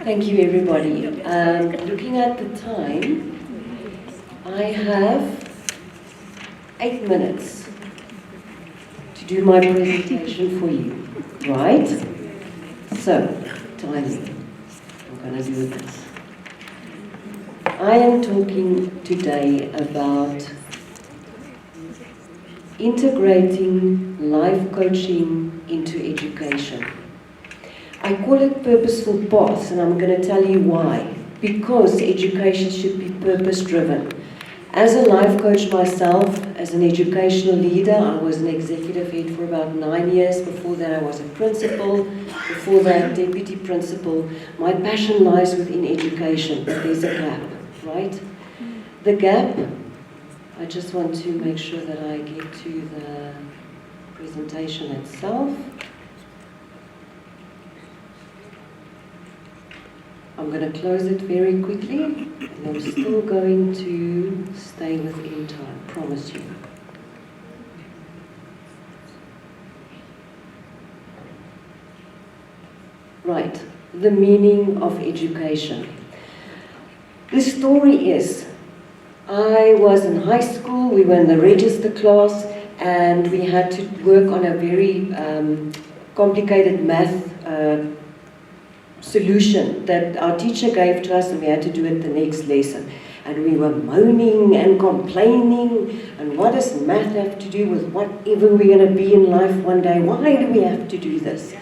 Thank you, everybody. Looking at the time, I have 8 minutes to do my presentation for you, right? So, timing. I'm going to do this. I am talking today about integrating life coaching into education. I call it purposeful paths, and I'm going to tell you why. Because education should be purpose-driven. As a life coach myself, as an educational leader, I was an executive head for about 9 years. Before that, I was a principal. Before that, deputy principal. My passion lies within education, but there's a gap, right? The gap, I just want to make sure that I get to the presentation itself. I'm going to close it very quickly, and I'm still going to stay within time, promise you. Right, the meaning of education. The story is, I was in high school, we were in the register class, and we had to work on a very complicated math solution that our teacher gave to us, and we had to do it the next lesson. And we were moaning and complaining, and what does math have to do with whatever we're going to be in life one day? Why do we have to do this?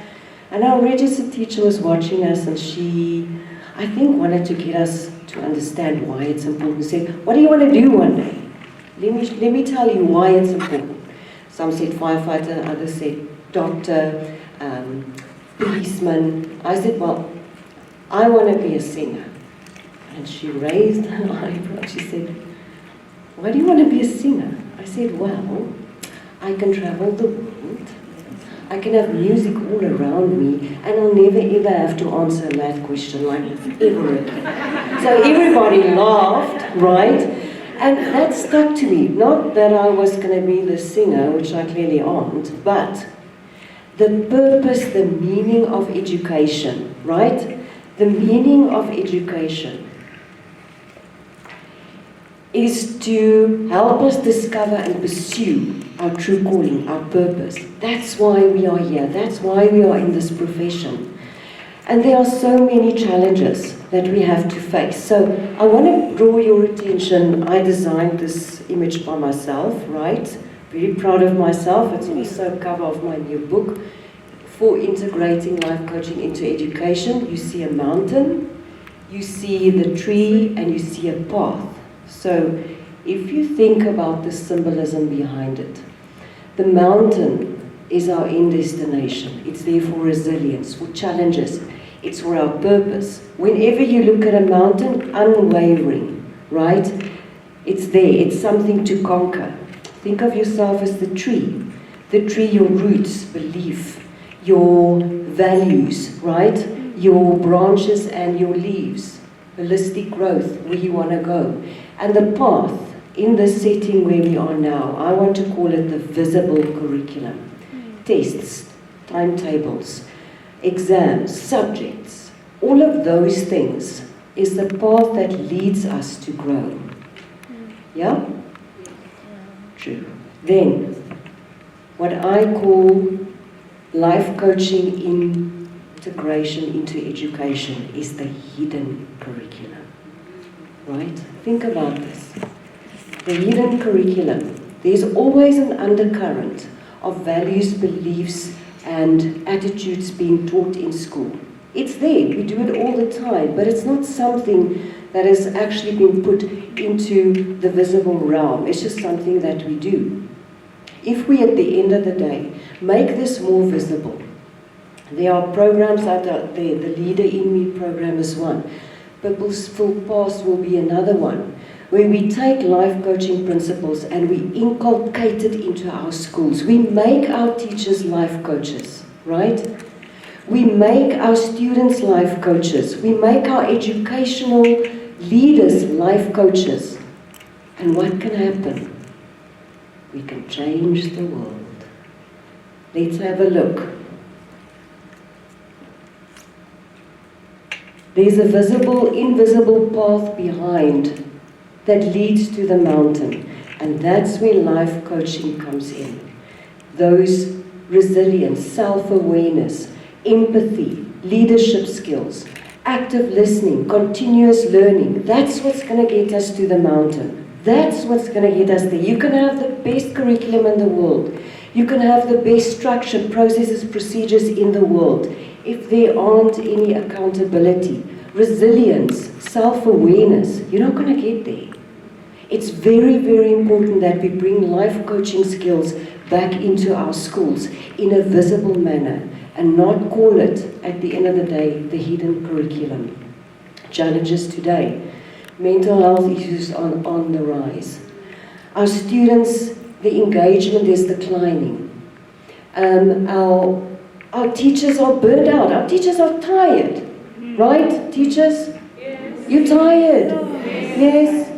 And our register teacher was watching us, and she, I think, wanted to get us to understand why it's important. She said, what do you want to do one day? Let me tell you why it's important. Some said firefighter, others said doctor, policeman. I said, well, I want to be a singer. And she raised her eyebrow. She said, why do you want to be a singer? I said, well, I can travel the world. I can have music all around me, and I'll never ever have to answer a math question like this ever again. So everybody laughed, right? And that stuck to me. Not that I was going to be the singer, which I clearly aren't, but the purpose, the meaning of education, right? The meaning of education is to help us discover and pursue our true calling, our purpose. That's why we are here. That's why we are in this profession. And there are so many challenges that we have to face. So I want to draw your attention. I designed this image by myself, right? Very proud of myself. It's also a cover of my new book, For Integrating Life Coaching into Education. You see a mountain, you see the tree, and you see a path. So if you think about the symbolism behind it, the mountain is our end destination. It's there for resilience, for challenges. It's for our purpose. Whenever you look at a mountain, unwavering, right? It's there. It's something to conquer. Think of yourself as the tree. The tree, your roots, belief, your values, right? Your branches and your leaves, holistic growth, where you want to go. And the path, in the setting where we are now, I want to call it the visible curriculum. Tests, timetables, exams, subjects, all of those things is the path that leads us to grow. Yeah? True. Then, what I call life coaching integration into education is the hidden curriculum. Right? Think about this. The hidden curriculum. There's always an undercurrent of values, beliefs, and attitudes being taught in school. It's there. We do it all the time, but it's not something that has actually been put into the visible realm. It's just something that we do. If we, at the end of the day, make this more visible, there are programs out there. The Leader in Me program is one. Purposeful Paths will be another one, where we take life coaching principles and we inculcate it into our schools. We make our teachers life coaches, right? We make our students life coaches. We make our educational leaders life coaches. And what can happen? We can change the world. Let's have a look. There's a visible, invisible path behind that leads to the mountain. And that's where life coaching comes in. Those resilience, self-awareness, empathy, leadership skills, active listening, continuous learning. That's what's going to get us to the mountain. That's what's going to get us there. You can have the best curriculum in the world. You can have the best structured processes, procedures in the world. If there aren't any accountability, resilience, self-awareness, you're not going to get there. It's very, very important that we bring life coaching skills back into our schools in a visible manner and not call it, at the end of the day, the hidden curriculum. Challenges today. Mental health issues on the rise. Our students, the engagement is declining. Our teachers are burned out. Our teachers are tired. Right, teachers? Yes. You're tired. Yes.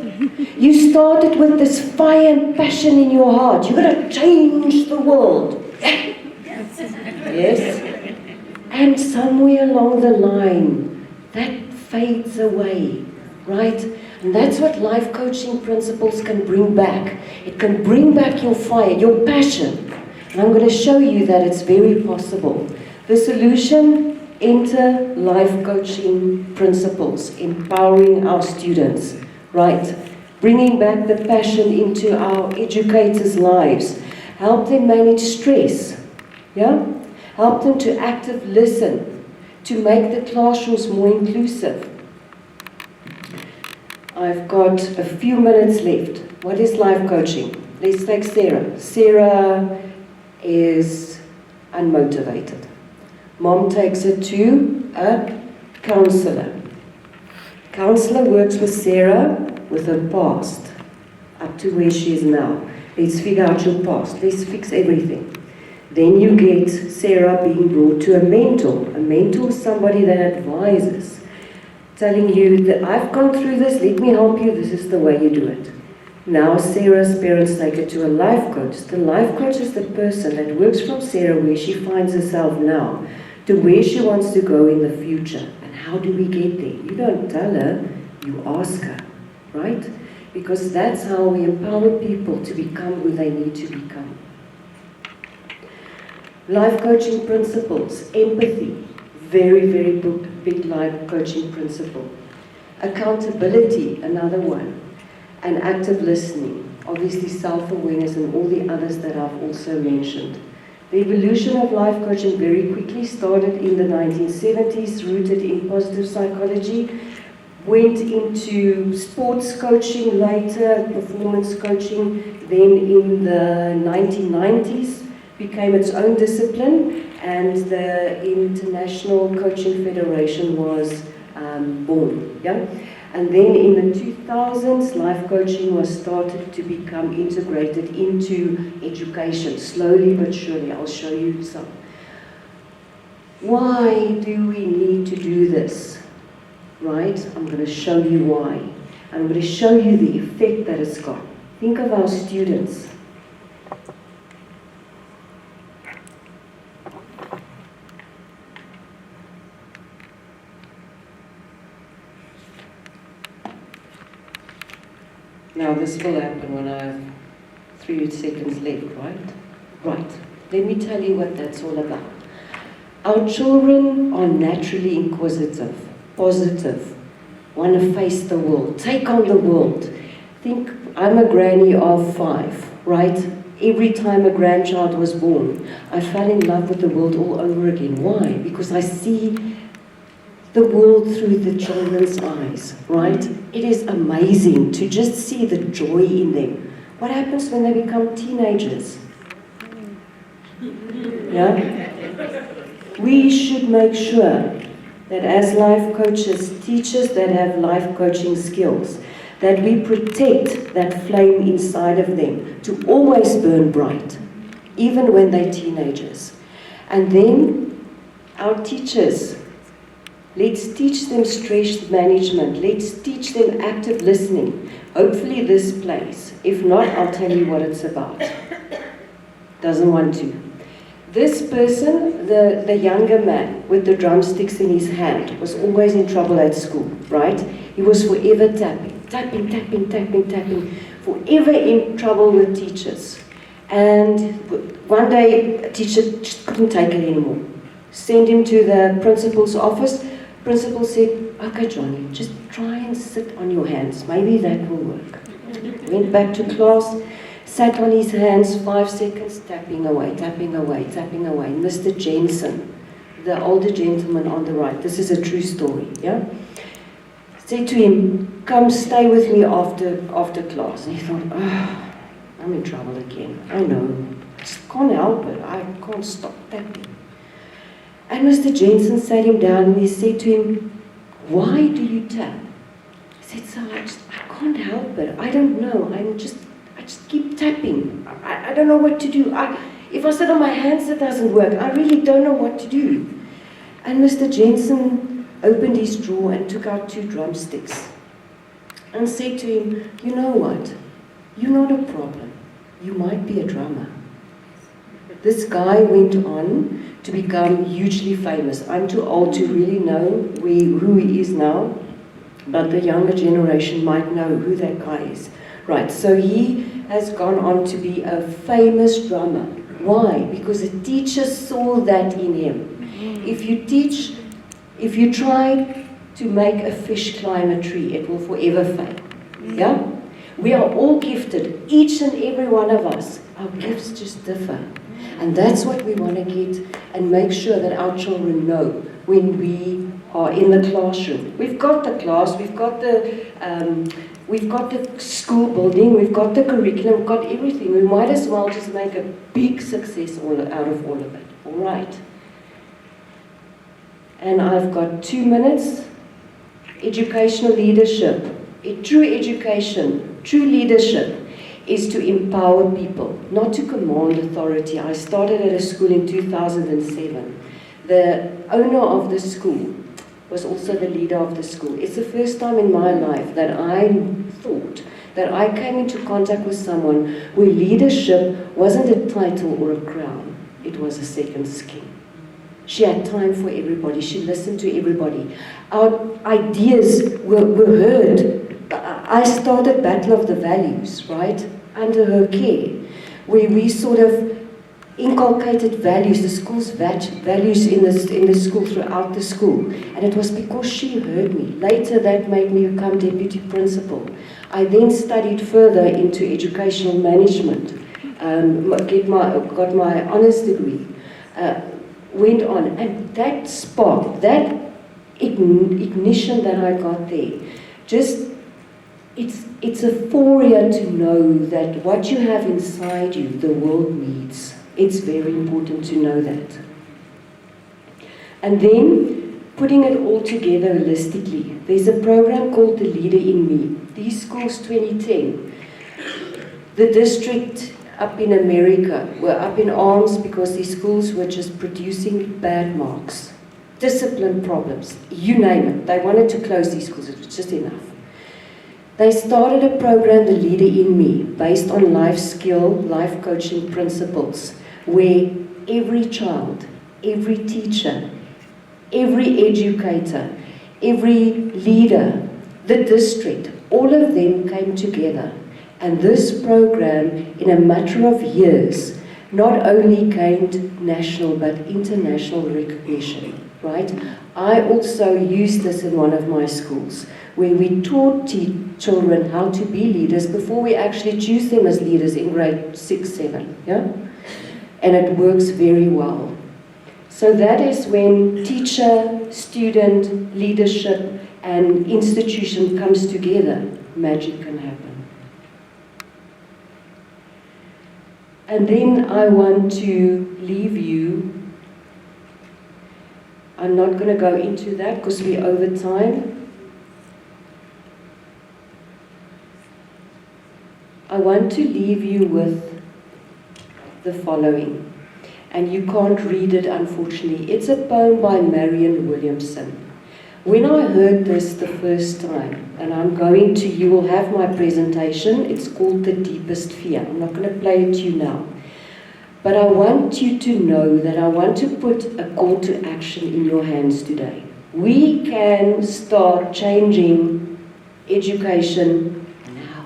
You started with this fire and passion in your heart. You're going to change the world. Yes. And somewhere along the line, that fades away. Right? And that's what life coaching principles can bring back. It can bring back your fire, your passion. And I'm going to show you that it's very possible. The solution: enter life coaching principles, empowering our students, right? Bringing back the passion into our educators' lives. Help them manage stress, yeah? Help them to active listen, to make the classrooms more inclusive. I've got a few minutes left. What is life coaching? Let's take Sarah. Sarah is unmotivated. Mom takes her to a counselor. Counselor works with Sarah with her past up to where she is now. Let's figure out your past. Let's fix everything. Then you get Sarah being brought to a mentor. A mentor is somebody that advises, telling you that I've gone through this, let me help you, this is the way you do it. Now Sarah's parents take her to a life coach. The life coach is the person that works from Sarah where she finds herself now to where she wants to go in the future. And how do we get there? You don't tell her, you ask her, right? Because that's how we empower people to become who they need to become. Life coaching principles, empathy, very, very big life coaching principle. Accountability, another one. And active listening, obviously self-awareness and all the others that I've also mentioned. The evolution of life coaching very quickly started in the 1970s, rooted in positive psychology, went into sports coaching later, performance coaching, then in the 1990s became its own discipline, and the International Coaching Federation was born. Yeah? And then in the 2000s, life coaching was started to become integrated into education, slowly but surely. I'll show you some. Why do we need to do this? Right? I'm going to show you why. I'm going to show you the effect that it's got. Think of our students. Now this will happen when I have 3 seconds left, right? Right. Let me tell you what that's all about. Our children are naturally inquisitive, positive, want to face the world, take on the world. Think, I'm a granny of 5, right? Every time a grandchild was born, I fell in love with the world all over again. Why? Because I see the world through the children's eyes, right? It is amazing to just see the joy in them. What happens when they become teenagers? Yeah? We should make sure that as life coaches, teachers that have life coaching skills, that we protect that flame inside of them to always burn bright, even when they're teenagers. And then our teachers, let's teach them stress management. Let's teach them active listening. Hopefully this plays. If not, I'll tell you what it's about. Doesn't want to. This person, the younger man with the drumsticks in his hand, was always in trouble at school, right? He was forever tapping, forever in trouble with teachers. And one day, a teacher just couldn't take it anymore. Sent him to the principal's office. Principal said, okay, Johnny, just try and sit on your hands. Maybe that will work. Went back to class, sat on his hands 5 seconds, tapping away. Mr. Jensen, the older gentleman on the right, this is a true story, yeah? Said to him, come stay with me after class. And he thought, I'm in trouble again. I know. I just can't help it. I can't stop tapping. And Mr. Jensen sat him down and he said to him, why do you tap? He said, so I can't help it. I don't know. I just keep tapping. I don't know what to do. If I sit on my hands, it doesn't work. I really don't know what to do. And Mr. Jensen opened his drawer and took out 2 drumsticks and said to him, you know what? You're not a problem. You might be a drummer. This guy went on to become hugely famous. I'm too old to really know who he is now, but the younger generation might know who that guy is. Right, so he has gone on to be a famous drummer. Why? Because a teacher saw that in him. If you try to make a fish climb a tree, it will forever fail. Yeah? We are all gifted, each and every one of us. Our gifts just differ. And that's what we want to get and make sure that our children know when we are in the classroom. We've got the class, we've got the school building, we've got the curriculum, we've got everything. We might as well just make a big success out of all of it. All right. And I've got 2 minutes. Educational leadership. True education, true leadership is to empower people, not to command authority. I started at a school in 2007. The owner of the school was also the leader of the school. It's the first time in my life that I thought that I came into contact with someone where leadership wasn't a title or a crown, it was a second skin. She had time for everybody, she listened to everybody. Our ideas were heard. I started Battle of the Values, right, under her care, where we sort of inculcated values, the school's values in the school, throughout the school. And it was because she heard me. Later that made me become deputy principal. I then studied further into educational management, got my honours degree, went on, and that spark, that ignition that I got there, just it's a euphoria to know that what you have inside you, the world needs. It's very important to know that. And then, putting it all together holistically, there's a program called The Leader in Me. These schools, 2010, the district up in America were up in arms because these schools were just producing bad marks, discipline problems, you name it. They wanted to close these schools, it was just enough. They started a program, The Leader in Me, based on life skill, life coaching principles, where every child, every teacher, every educator, every leader, the district, all of them came together. And this program, in a matter of years, not only gained national but international recognition, right? I also used this in one of my schools, where we taught children how to be leaders before we actually choose them as leaders in grade 6, 7, yeah? And it works very well. So that is when teacher, student, leadership, and institution comes together, magic can happen. And then I want to leave you. I'm not going to go into that because we're over time. I want to leave you with the following, and you can't read it unfortunately. It's a poem by Marianne Williamson. When I heard this the first time, and you will have my presentation, it's called The Deepest Fear. I'm not going to play it to you now. But I want you to know that I want to put a call to action in your hands today. We can start changing education now.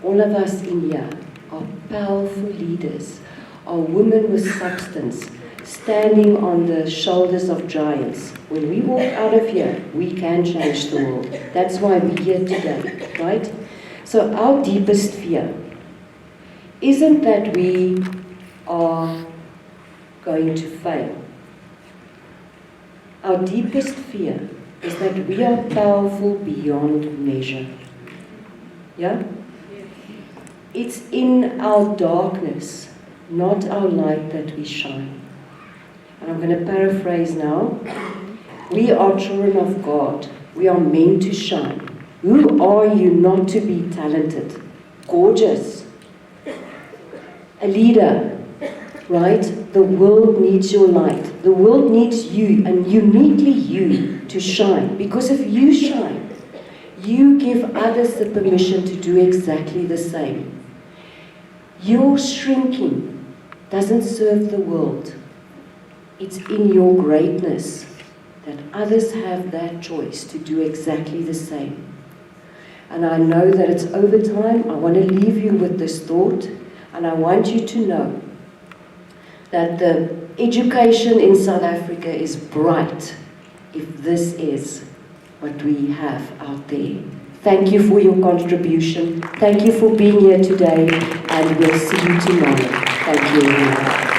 All of us in here are powerful leaders, are women with substance, standing on the shoulders of giants. When we walk out of here, we can change the world. That's why we're here today, right? So our deepest fear isn't that we are going to fail. Our deepest fear is that we are powerful beyond measure. Yeah? It's in our darkness, not our light, that we shine. And I'm going to paraphrase now. We are children of God. We are meant to shine. Who are you not to be talented, gorgeous, a leader, right? The world needs your light. The world needs you, and uniquely you, to shine. Because if you shine, you give others the permission to do exactly the same. Your shrinking doesn't serve the world. It's in your greatness that others have that choice to do exactly the same. And I know that it's over time. I want to leave you with this thought, and I want you to know that the education in South Africa is bright if this is what we have out there. Thank you for your contribution. Thank you for being here today, and we'll see you tomorrow. Thank you.